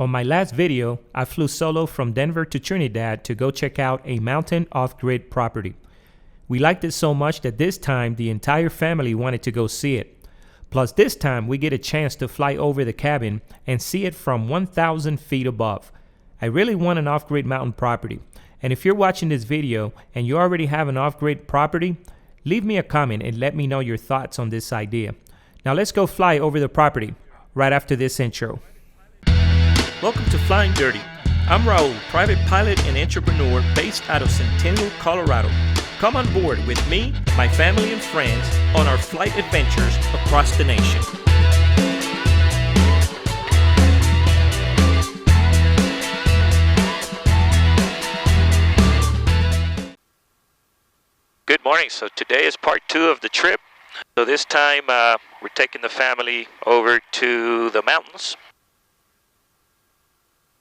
On my last video, I flew solo from Denver to Trinidad to go check out a mountain off-grid property. We liked it so much that this time the entire family wanted to go see it. Plus this time we get a chance to fly over the cabin and see it from 1,000 feet above. I really want an off-grid mountain property. And if you're watching this video and you already have an off-grid property, leave me a comment and let me know your thoughts on this idea. Now let's go fly over the property right after this intro. Welcome to Flying Dirty. I'm Raul, private pilot and entrepreneur based out of Centennial, Colorado. Come on board with me, my family and friends on our flight adventures across the nation. Good morning. So today is part 2 of the trip. So this time we're taking the family over to the mountains.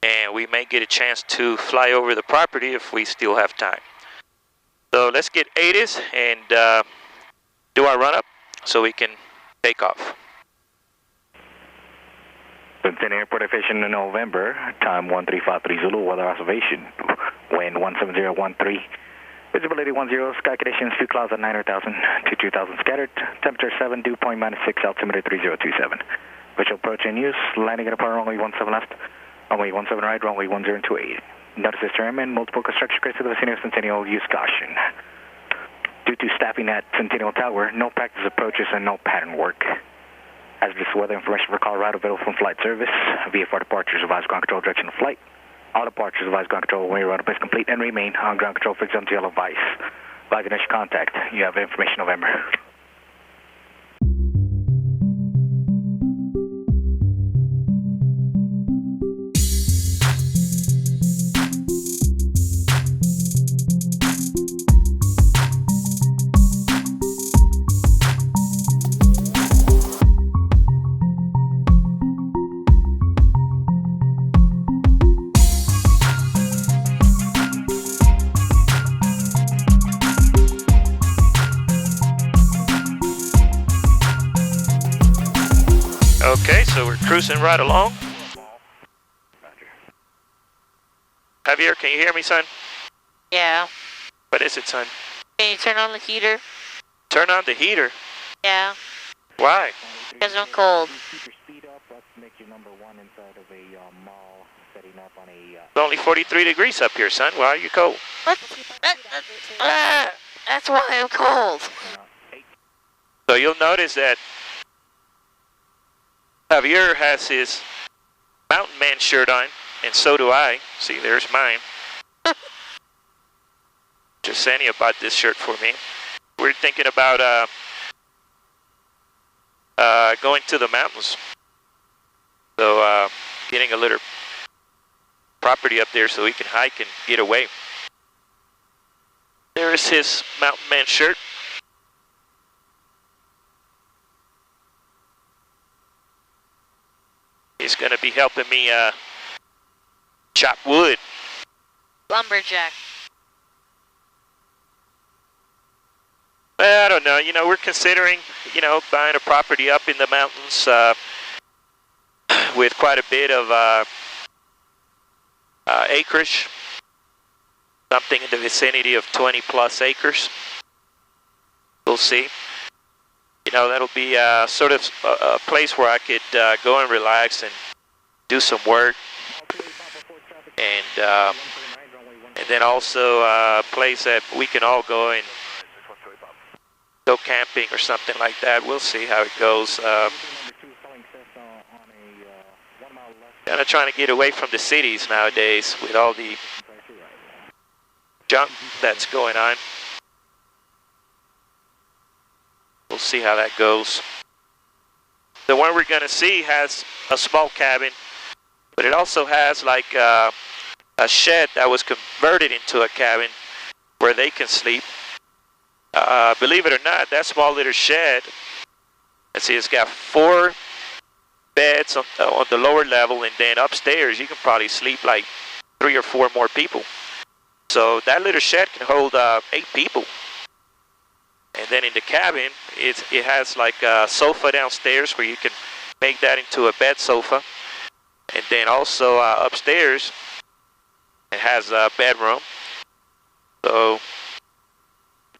And we may get a chance to fly over the property if we still have time. So let's get ATIS and do our run-up so we can take off. Centennial Airport Aviation in November, time 1353 Zulu, weather observation, wind 17013, visibility 10, sky conditions, few clouds at 900,000 to 2,000 scattered, temperature 7, dew point -6, altimeter 3027. Visual approach in use, landing at a part runway 17 left. Runway 17 right, runway 1028. Notice this term and multiple construction crews to the vicinity of Centennial, use caution. Due to staffing at Centennial Tower, no practice approaches and no pattern work. As this weather information for Colorado available from flight service, VFR departures, advise ground control direction of flight. All departures, advise ground control when you're on place complete and remain on ground control fixed on yellow vice. Flag initial contact, you have information November. Okay, so we're cruising right along. Javier, can you hear me, son? Yeah. What is it, son? Can you turn on the heater? Turn on the heater. Yeah. Why? Because I'm cold. It's only 43 degrees up here, son. Why are you cold? What? That's why I'm cold. So you'll notice that Javier has his Mountain Man shirt on, and so do I. See, there's mine. Just Sandy bought this shirt for me. We're thinking about going to the mountains. So getting a little property up there so we can hike and get away. There's his Mountain Man shirt. He's going to be helping me chop wood. Lumberjack. Well, I don't know. You know, we're considering, buying a property up in the mountains with quite a bit of acreage. Something in the vicinity of 20 plus acres. We'll see. That'll be sort of a place where I could go and relax and do some work. And then also a place that we can all go and go camping or something like that. We'll see how it goes. Kind of trying to get away from the cities nowadays with all the junk that's going on. We'll see how that goes. The one we're going to see has a small cabin, but it also has like a shed that was converted into a cabin where they can sleep. Believe it or not, that small little shed, let's see, it's got 4 beds on the lower level, and then upstairs you can probably sleep like 3 or 4 more people. So that little shed can hold 8 people. And then in the cabin, it has like a sofa downstairs where you can make that into a bed sofa. And then also upstairs, it has a bedroom. So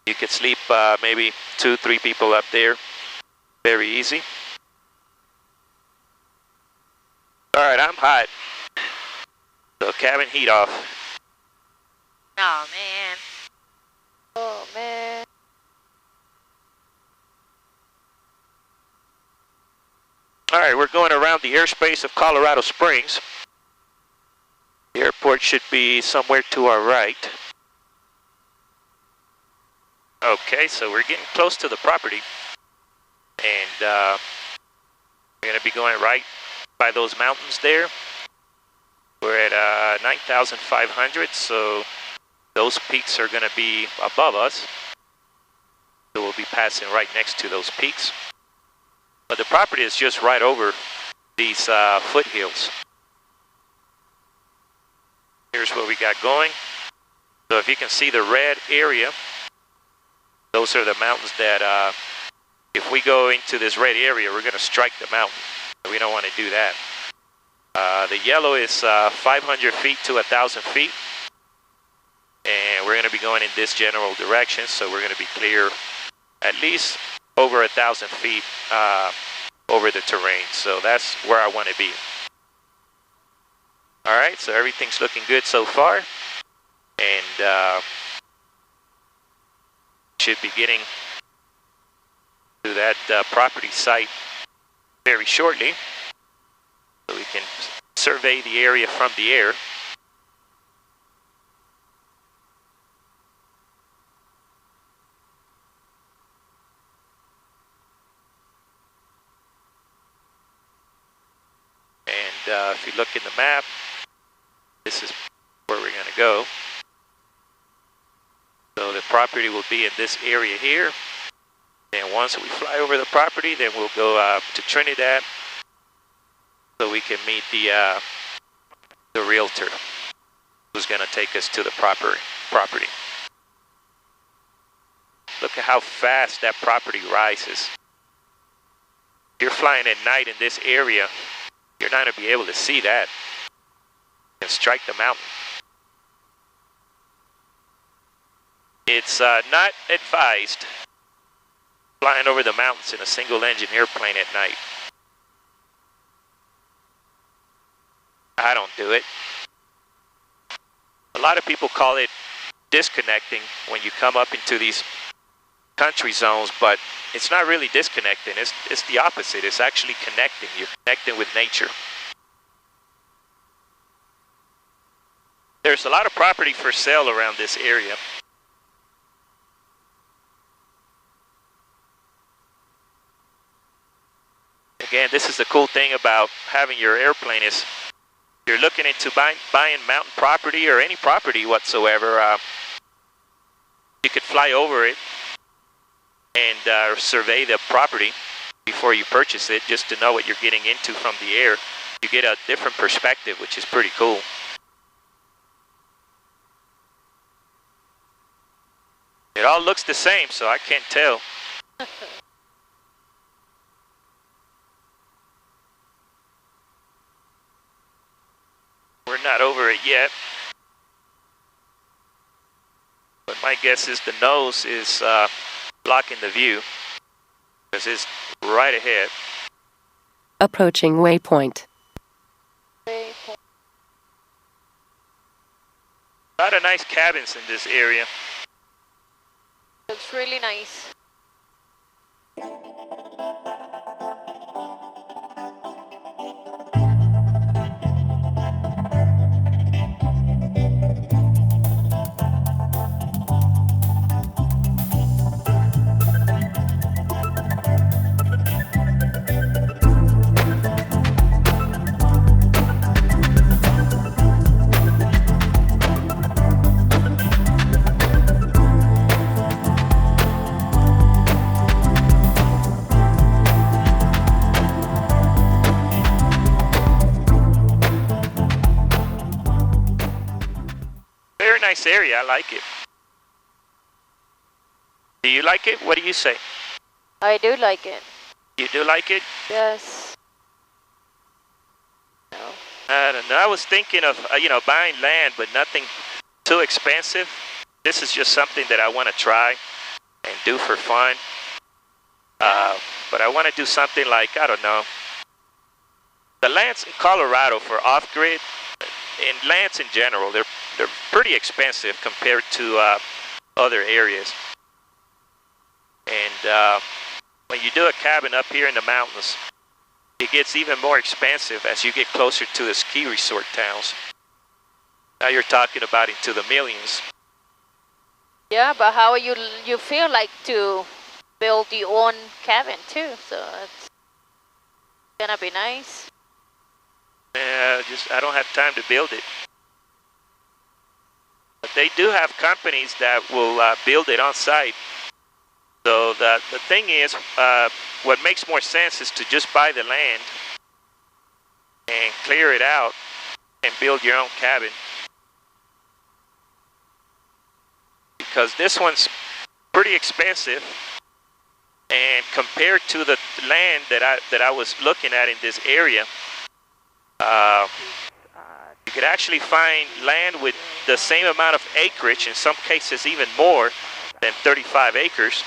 you could sleep maybe 2-3 people up there. Very easy. All right, I'm hot. So cabin heat off. Oh, man. Oh, man. All right, we're going around the airspace of Colorado Springs. The airport should be somewhere to our right. Okay, so we're getting close to the property. And we're going to be going right by those mountains there. We're at 9,500, so those peaks are going to be above us. So we'll be passing right next to those peaks. But the property is just right over these foothills. Here's what we got going. So if you can see the red area, those are the mountains that if we go into this red area, we're going to strike the mountain. We don't want to do that. The yellow is 500 feet to 1,000 feet. And we're going to be going in this general direction, so we're going to be clear at least over 1,000 feet over the terrain. So that's where I want to be. All right, so everything's looking good so far. And should be getting to that property site very shortly. So we can survey the area from the air. And if you look in the map, this is where we're going to go. So the property will be in this area here. And once we fly over the property, then we'll go to Trinidad so we can meet the realtor who's going to take us to the property. Look at how fast that property rises. If you're flying at night in this area, you're not going to be able to see that and strike the mountain. It's not advised flying over the mountains in a single engine airplane at night. I don't do it. A lot of people call it disconnecting when you come up into these country zones, but it's not really disconnecting. It's the opposite. It's actually connecting. You're connecting with nature. There's a lot of property for sale around this area. Again, this is the cool thing about having your airplane is you're looking into buying mountain property or any property whatsoever. You could fly over it and survey the property before you purchase it, just to know what you're getting into from the air. You get a different perspective, which is pretty cool. It all looks the same, so I can't tell. We're not over it yet. But my guess is the nose is blocking the view because it's right ahead. Approaching waypoint. Waypoint. A lot of nice cabins in this area. Looks really nice. Nice area. I like it. Do you like it? What do you say? I do like it. You do like it? Yes. No. I don't know. I was thinking of, buying land, but nothing too expensive. This is just something that I want to try and do for fun. But I want to do something like, I don't know. The lands in Colorado for off-grid, and lands in general, they're pretty expensive compared to other areas. And when you do a cabin up here in the mountains, it gets even more expensive as you get closer to the ski resort towns. Now you're talking about into the millions. Yeah, but how you feel like to build your own cabin too, so it's gonna be nice. Yeah, I don't have time to build it. But they do have companies that will build it on site. So the thing is, what makes more sense is to just buy the land and clear it out and build your own cabin. Because this one's pretty expensive, and compared to the land that I was looking at in this area, you could actually find land with the same amount of acreage, in some cases even more than 35 acres,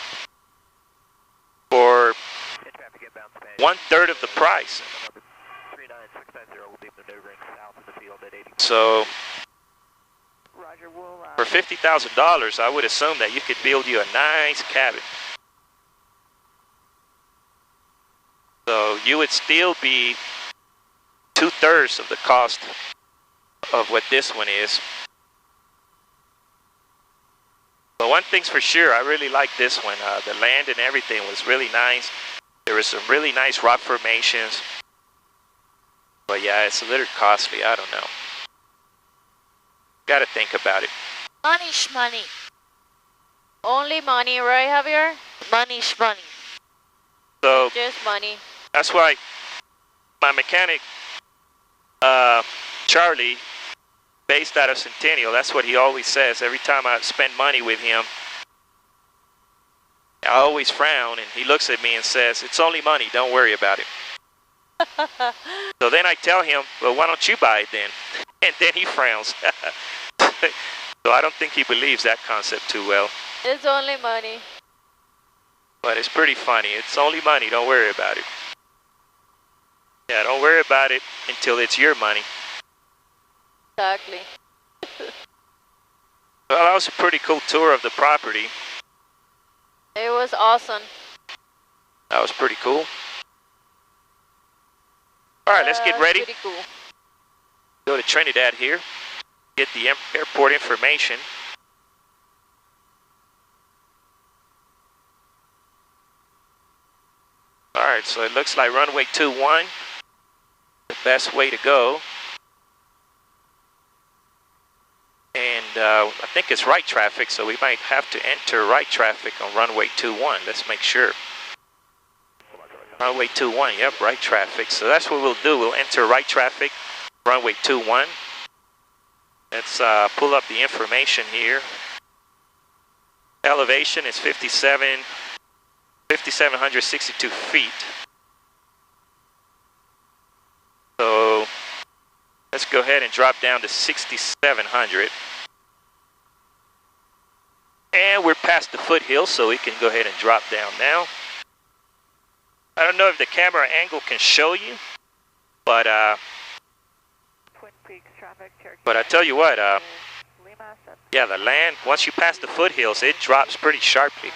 for 1/3 of the price. So for $50,000, I would assume that you could build you a nice cabin. So you would still be 2/3 of the cost of what this one is. But one thing's for sure, I really like this one. The land and everything was really nice. There were some really nice rock formations. But yeah, it's a little costly. I don't know. Got to think about it. Money's money. Only money, right, Javier? Money's money. So Just money. that's why my mechanic, Charlie, based out of Centennial, that's what he always says. Every time I spend money with him, I always frown, and he looks at me and says, "It's only money, don't worry about it." So then I tell him, "Well, why don't you buy it then?" And then he frowns. So I don't think he believes that concept too well. It's only money. But it's pretty funny. It's only money, don't worry about it. Yeah, don't worry about it until it's your money. Exactly. Well, that was a pretty cool tour of the property. It was awesome. That was pretty cool. All right, let's get ready. Pretty cool. Go to Trinidad here. Get the airport information. All right, so it looks like runway 21, the best way to go. And I think it's right traffic, so we might have to enter right traffic on runway 21. Let's make sure. Runway 21, yep, right traffic. So that's what we'll do. We'll enter right traffic, runway 21. Let's pull up the information here. Elevation is 5,762 feet. So let's go ahead and drop down to 6,700. And we're past the foothill, so we can go ahead and drop down now. I don't know if the camera angle can show you, but I tell you what, yeah, the land, once you pass the foothills, it drops pretty sharply.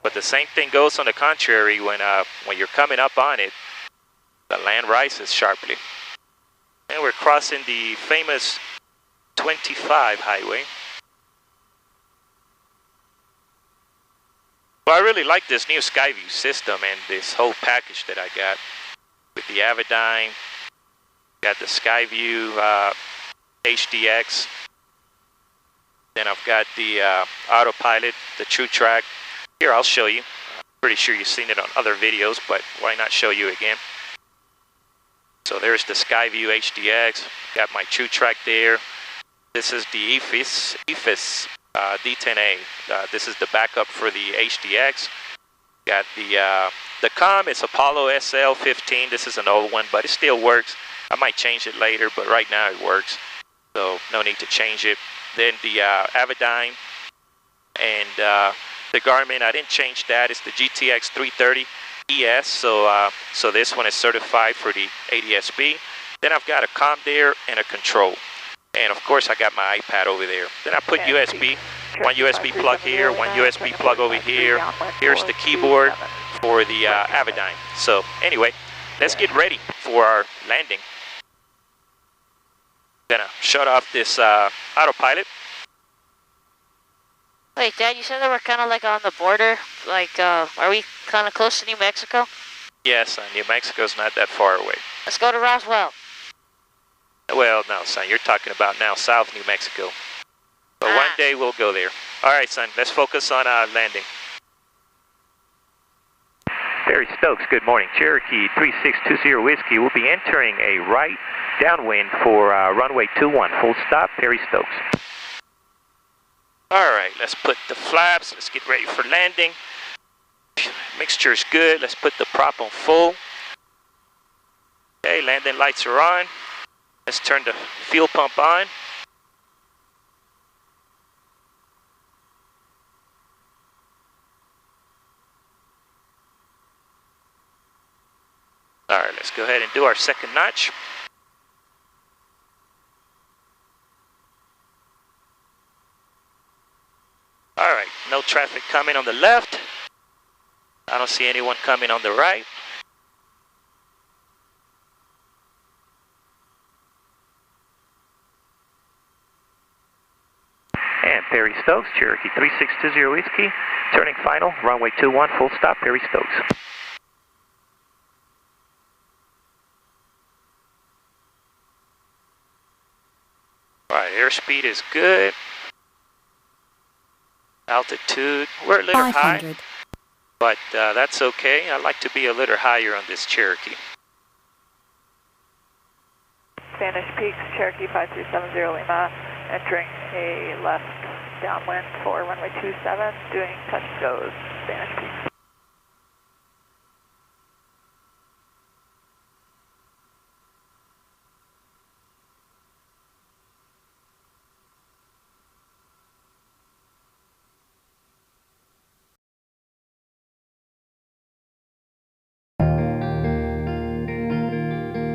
But the same thing goes on the contrary when you're coming up on it, the land rises sharply. And we're crossing the famous 25 highway. Well, I really like this new Skyview system and this whole package that I got with the Avidyne, got the Skyview HDX, then I've got the autopilot, the TrueTrack. Here, I'll show you. I'm pretty sure you've seen it on other videos, but why not show you again? So there's the Skyview HDX, got my TrueTrack there. This is the EFIS D10A. This is the backup for the HDX. Got the COM, it's Apollo SL15. This is an old one, but it still works. I might change it later, but right now it works. So no need to change it. Then the Avidyne and the Garmin, I didn't change that. It's the GTX 330 ES. So this one is certified for the ADS-B. Then I've got a ComDare and a control. And of course I got my iPad over there. Then I put USB, one USB plug here, one USB plug over here. Here's the keyboard for the Avidyne. So anyway, let's get ready for our landing. Gonna shut off this autopilot. Wait, Dad, you said that we're kind of like on the border. Like, are we kind of close to New Mexico? Yes, son, New Mexico's not that far away. Let's go to Roswell. Well, no, son, you're talking about now South New Mexico. But one day we'll go there. All right, son, let's focus on landing. Perry Stokes, good morning. Cherokee 3620 Whiskey will be entering a right downwind for runway 21. Full stop, Perry Stokes. All right, let's put the flaps. Let's get ready for landing. Mixture's good. Let's put the prop on full. Okay, landing lights are on. Let's turn the fuel pump on. All right, let's go ahead and do our second notch. All right, no traffic coming on the left. I don't see anyone coming on the right. And Perry Stokes, Cherokee 3620 Whiskey, turning final, runway 21, full stop, Perry Stokes. All right, airspeed is good. Altitude, we're a little high, but that's okay. I like to be a little higher on this Cherokee. Spanish Peaks, Cherokee 5370 Lima, entering a left downwind for runway 27, doing touch and goes, Spanish Peaks.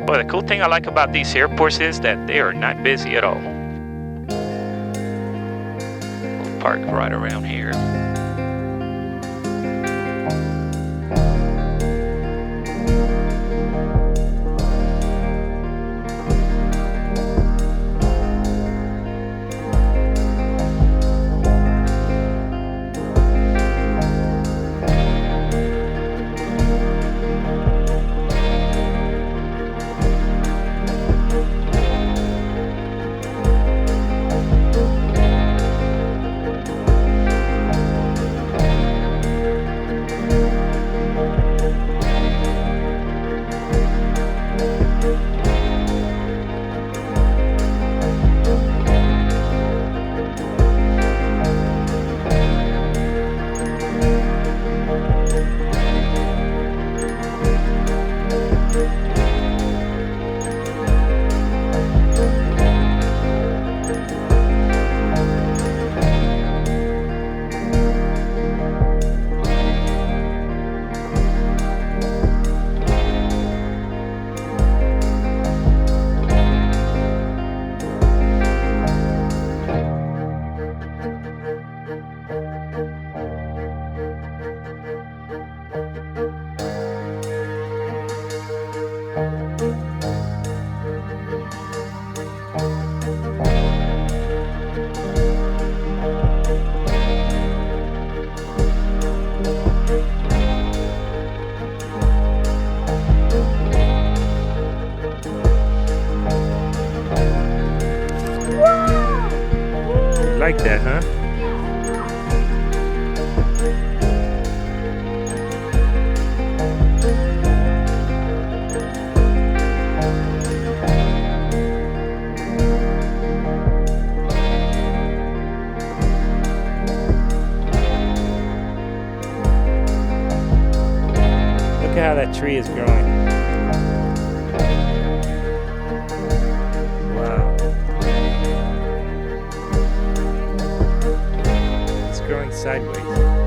Well, the cool thing I like about these airports is that they are not busy at all. We'll park right around here. Like that, huh? Look at how that tree is growing. going sideways.